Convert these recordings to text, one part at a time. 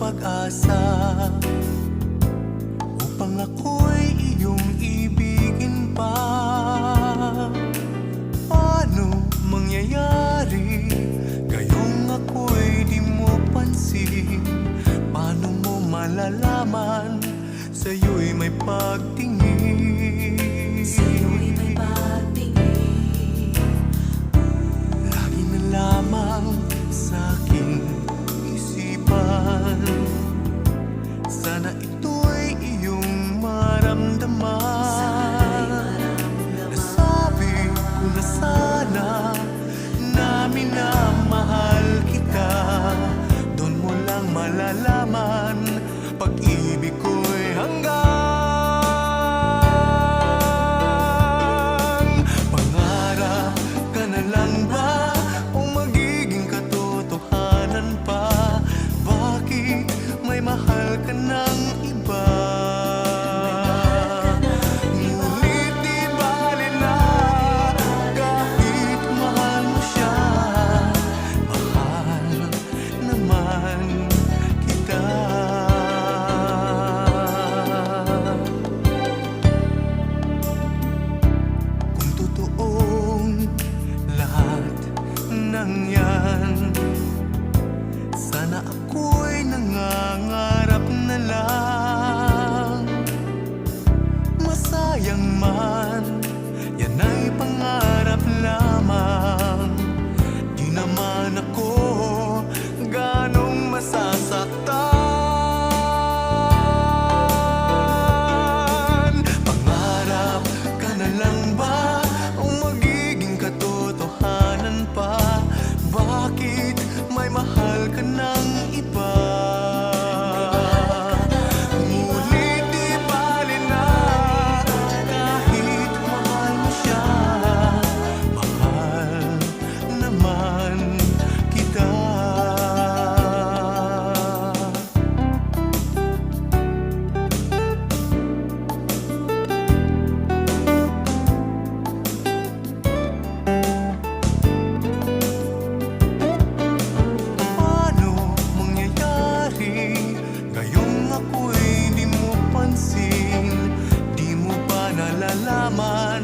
pag-asa upang ako'y iyong ibigin pa. Paano mangyayari gayong ako'y di mo pansin? Paano mo malalaman sa'yo'y may pagtingin? Sa'yo'y may pagtingin. Lagi na lamang sa'king isipan, sana ito'y iyong maramdaman. Nasabi ko na sana na minamahal kita. Doon mo lang malalaman pag-ibig ko'y hanggang. Pangarap ka na lang ba o magiging katotohanan pa? Bakit may mahal ka ng iba? Ngunit di bale na kahit mahal mo siya, mahal naman kita. Kung totoong lahat ng yan, sana ako'y nangangarap na lang. Masayang man, yan ay pangarap lamang. Di naman ako ganong masasaktan. Pangarap ka na lang ba o magiging katotohanan pa? Bakit may mahal ka ng iba? Ngunit di bale na kahit mahal mo siya, mahal naman kita. Paano mangyayari gayong ako'y di mo pansin? Di mo ba nalalaman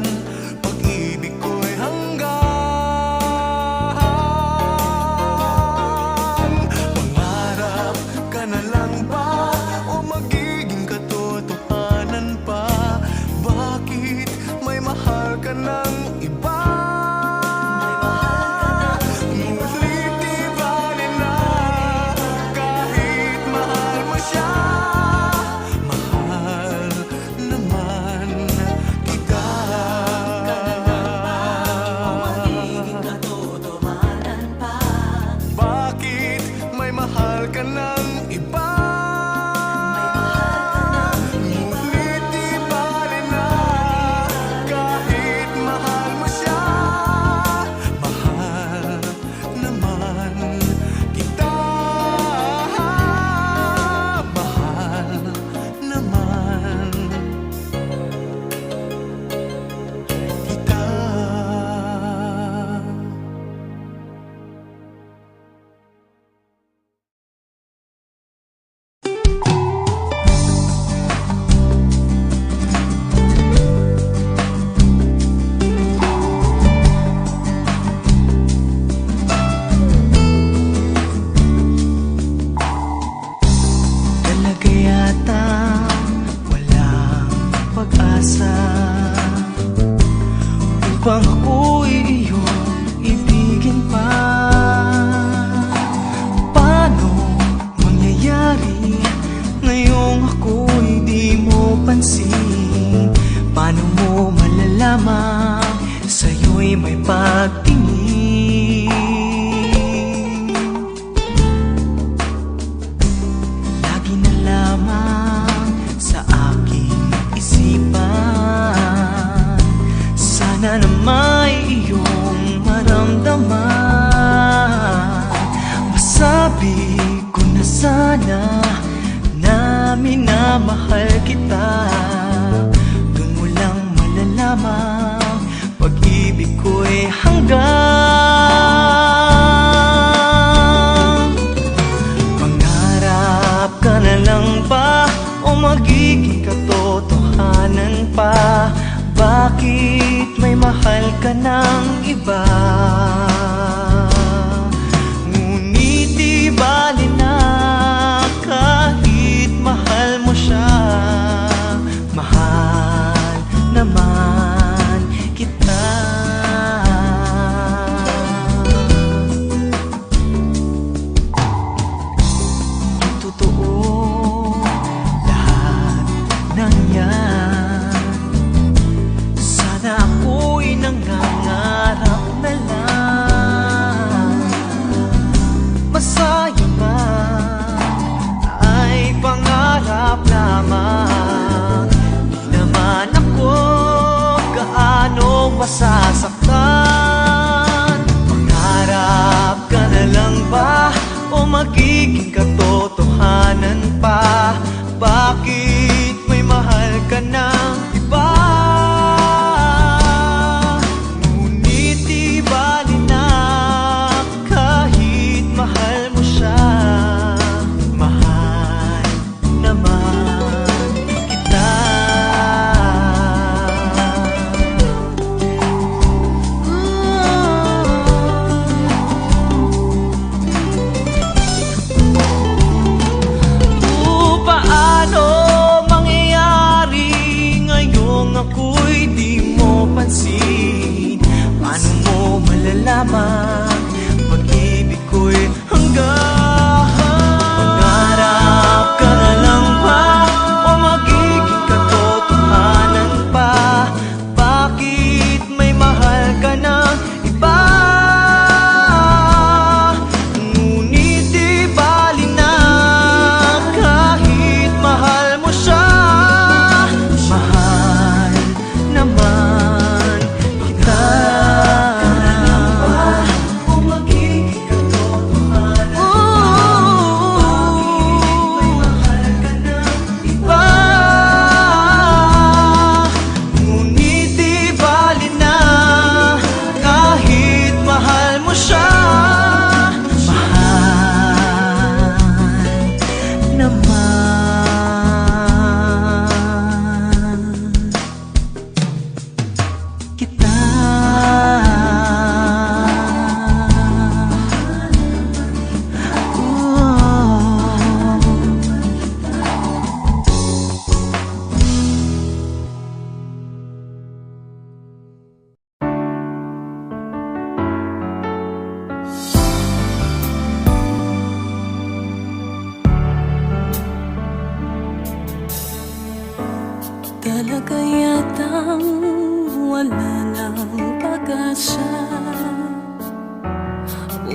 pag-ibig ko'y hanggang. Pangarap ka na lang ba o magiging katotohanan pa? Bakit may mahal ka ng iba? Ngunit di bale na kahit mahal mo siya, mahal naman kita. Magiging katotohanan pa. Bakit may mahal ka ng iba? Ngunit di bale na kahit mahal mo siya, mahal naman kita. Mahal naman kita. Talaga yata walang pag-asa upang ako'y iyong ibigin pa. Paano mangyayari ngayong ako'y di mo pansin? Paano mo malalaman sa'yo'y may pagtingin? Lagi na lamang sa aking isipan, sana na may iyong maramdaman. Masabi ko na sana na minamahal kita. Doon mo lang malalaman pag-ibig ko'y hanggang. Pangarap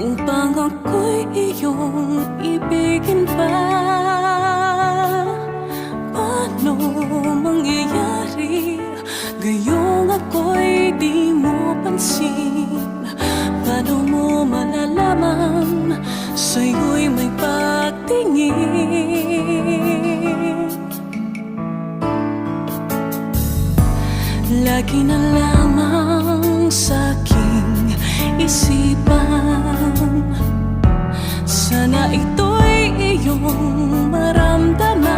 upang ako'y iyong ibigin pa. Paano mangyayari gayong ako'y di mo pansin? Paano mo malalaman sa'yo'y may pagtingin? Lagi na lamang sa'king isipan, sana ito'y iyong maramdaman.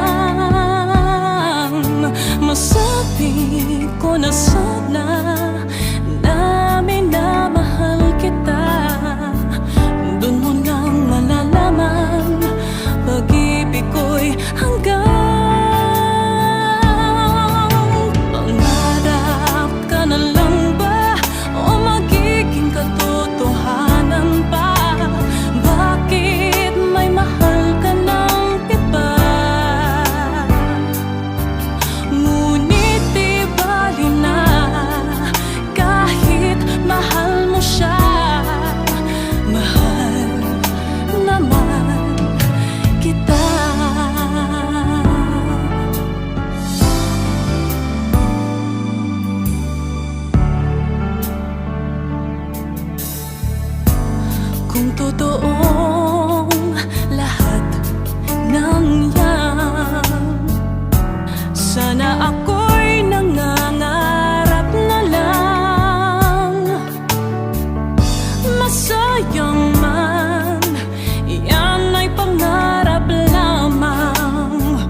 Masabi ko na sana na minamahal kita. Doon mo lang malalaman pag-ibig ko'y hanggang pangarap ka na lang ba o magiging katotohanan pa? Bakit may mahal ka ng iba? Ngunit di bali na kahit mahal mo siya. Mahal naman kita. Kung totoong lahat ng yan, sana ako'y nangangarap na lang. Masayang man, iyan ay pangarap lamang.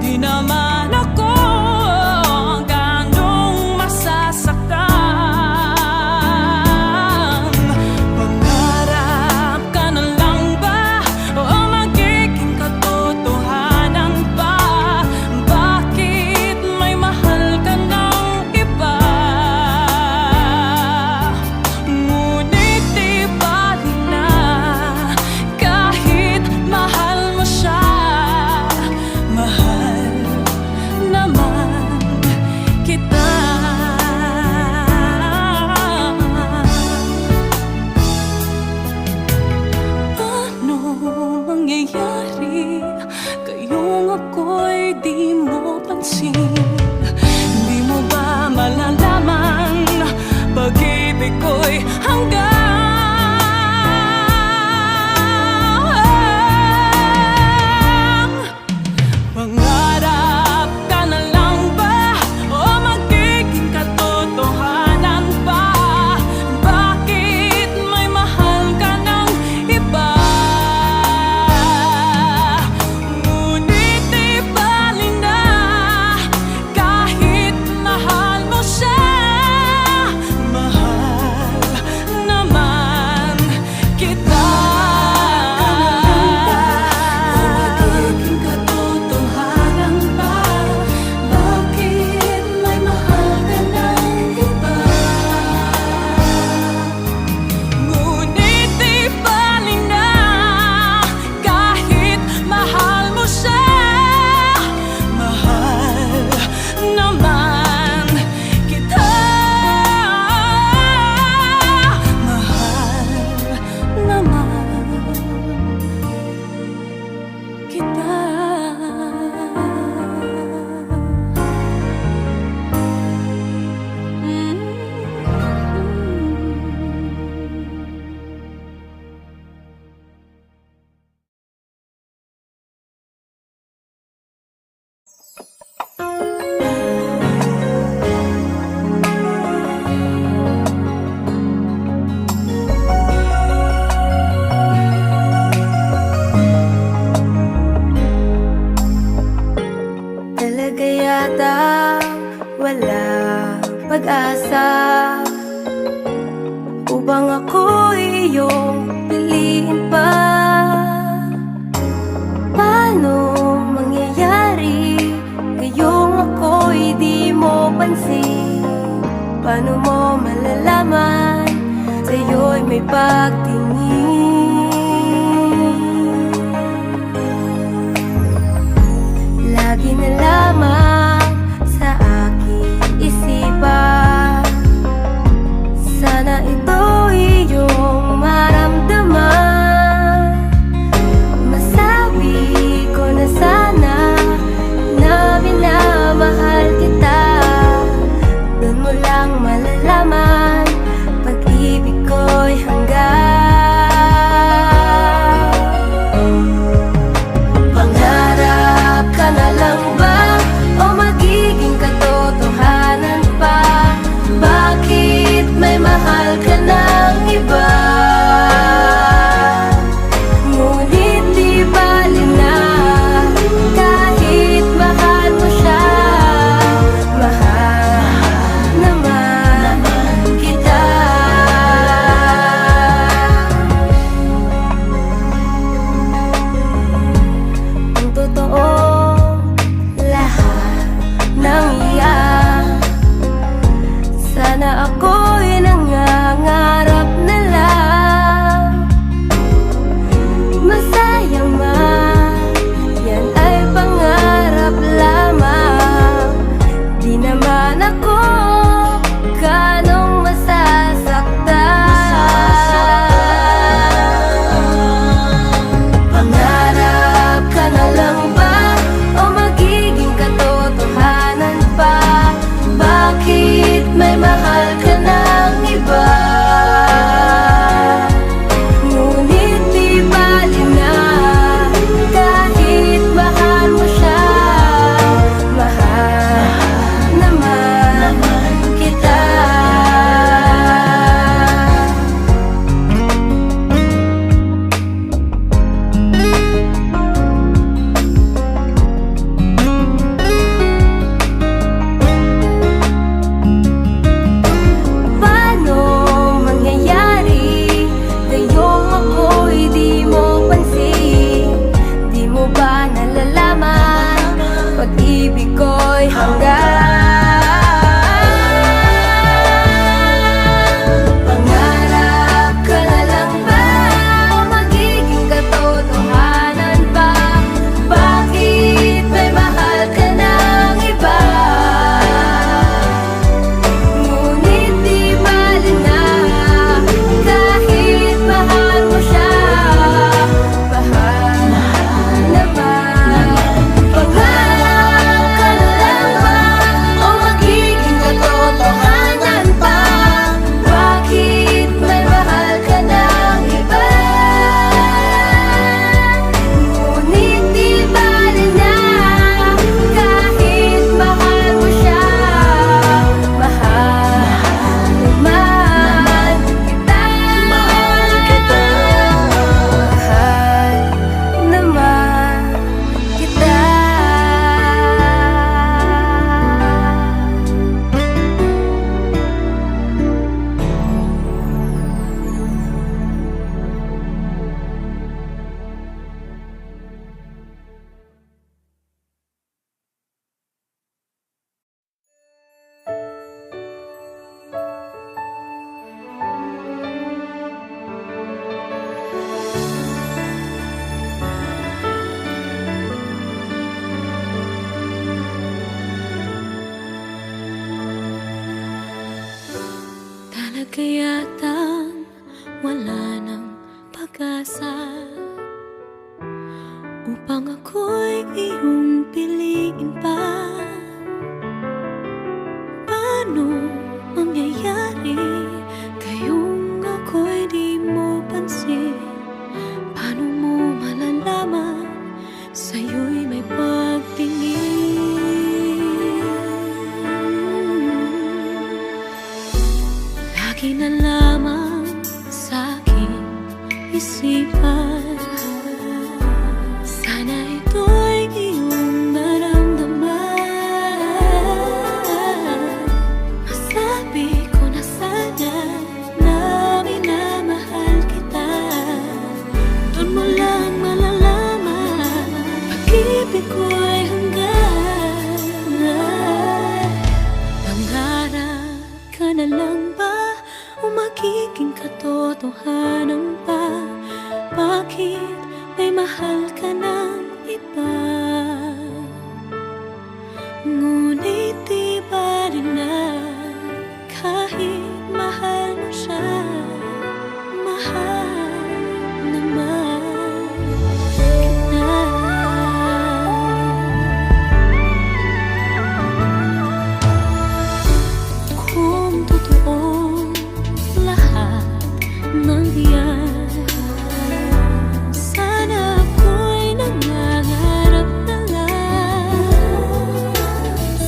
Di naman ako ganong masasaktan. Pangarap ka na lang ba o magiging katotohanan pa? Bakit may mahal ka ng iba? Ngunit di bali na kahit mahal mo siya. Mahal naman kita. Paano mangyayari kayong ako'y di mo pansin? Di mo ba malalaman pag-ibig ko'y hanggang pangarap ka na lang ba o magiging katotohanan pa? Bakit may mahal ka ng iba? Ngunit di bali na kahit mahal mo siya. Mahal naman kita. Magiging katotohanan pa? Bakit may mahal ka ng iba? Ngunit di bali na kahit mahal mo siya. Mahal naman kita. Mahal naman kita. Talaga yata wala pag-asa upang ako iyong piliin pa. Paano mangyayari ngayong ako'y di mo pansin? Paano mo malalaman sa'yo'y may pagtingin? Lagi na lamang sa aking isipan, sana ito iyong maramdaman. Talaga yatang wala ng pag-asa upang ako'y iyong piliin pa. Paano mangyayari kayong ako'y di mo pansin? Paano mo malalaman sa'yo'y may pagtingin? Lagi na lamang sa'king isipan, sana ito'y iyong maramdaman. Masabi ko na sana na minamahal kita. Doon mo lang malalaman pag-ibig ko'y hanggan. Pangarap ka na lang ba o magiging katotohanan pa? Bakit may mahal ka ng iba? Ngunit di ba rin na kahit mahal mo siya, mahal naman kita. Kung totoo lahat ng iyan, sana ako'y nangangarap na lang.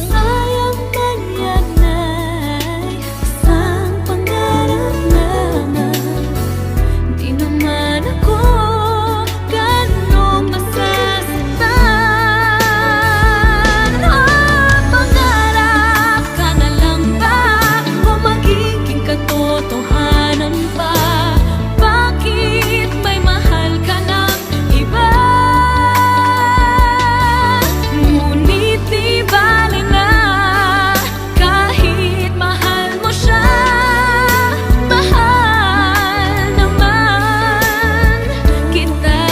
Sayang man yan ay isang pangarap lamang. Di naman ako ganong masasaktan. Pangarap ka na lang ba o magiging katotohanan pa? Bakit may mahal ka ng iba? Ngunit di bale na kahit mahal mo siya, mahal naman kita.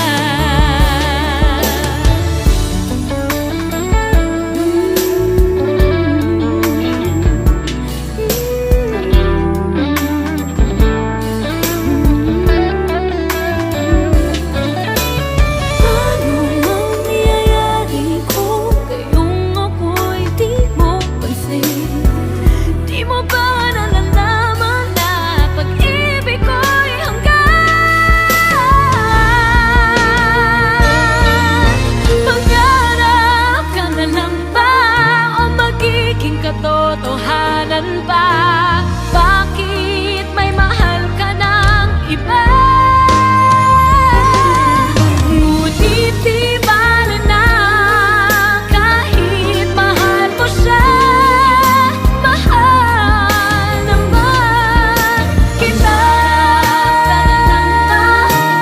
Paano mangyayari kung kayong ako'y di mo pansin? Di mo ba nalalaman na pag-ibig ko'y hanggan? Pangarap ka na lang ba o magiging katotohanan pa? Bakit may mahal ka ng iba? Ngunit di bale na kahit mahal mo siya, mahal naman kita.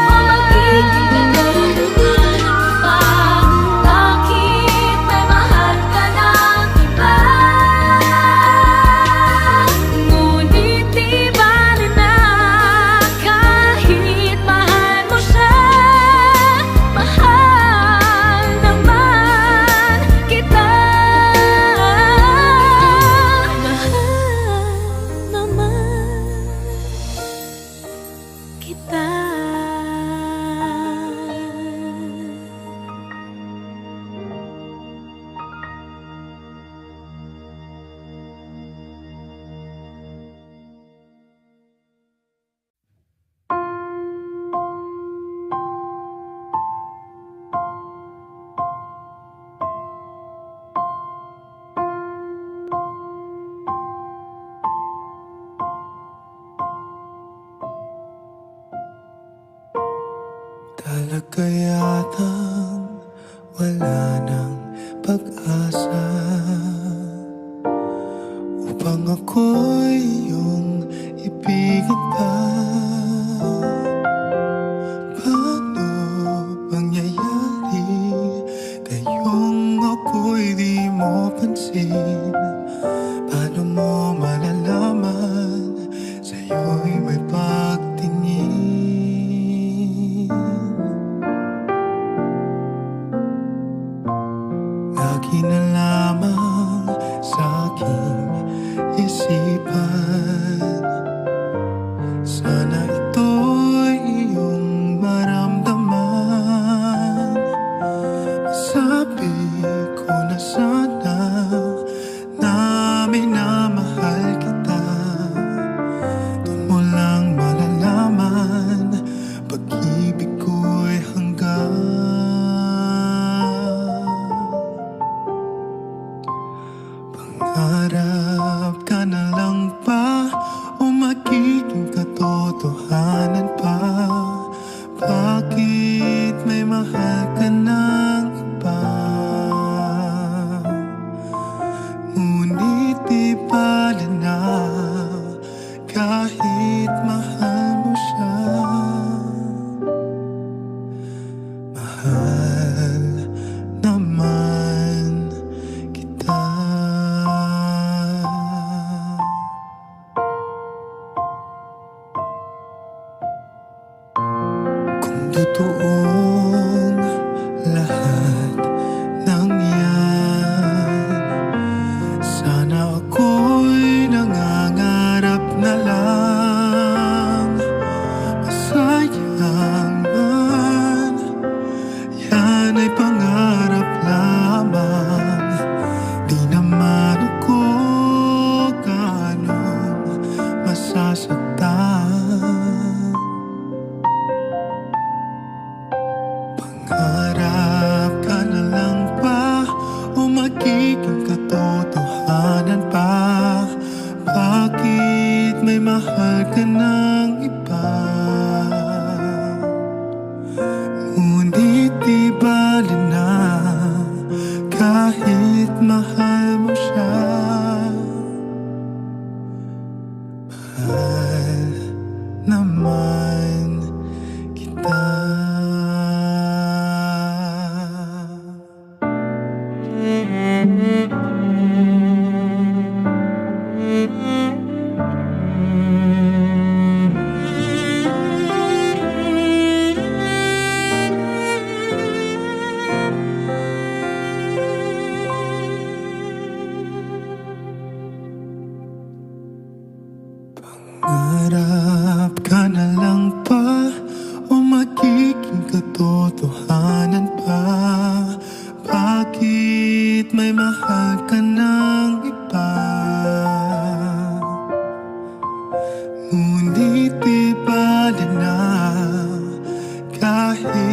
O magiging katotohanan pa? Bakit may mahal ka ng iba? Ngunit di bale na kahit mahal mo siya, mahal naman kita. Mahal naman kita. Talaga yatang wala ng pag-asa upang ako'y iyong ibigin pa. Paano mangyayari kayong ako'y di mo pansin? Paano mo malalaman sa'yo'y may pagtingin? Lagi na lamang sa'king isipan, ko'y hanggang pangarap ka na lang ba o magiging katotohanan pa? Bakit may mahal ka ng iba? Ngunit di bala na kahit mahal mo siya. Mahal naman kita. Kung totoong lahat ng yan, sana ako'y nangangarap na lang. Masayang man, yan ay pangarap lamang. Di naman ako ganong masasaktan. Pangarap ka na lang ba o magiging katotohanan pa? Bakit may mahal ka ng iba? Ngunit di bala na kahit mahal mo siya. Mahal naman kita. Pangarap ka na lang ba o magiging katotohanan pa? Bakit may mahal ka ng iba? Ngunit di bala na kahit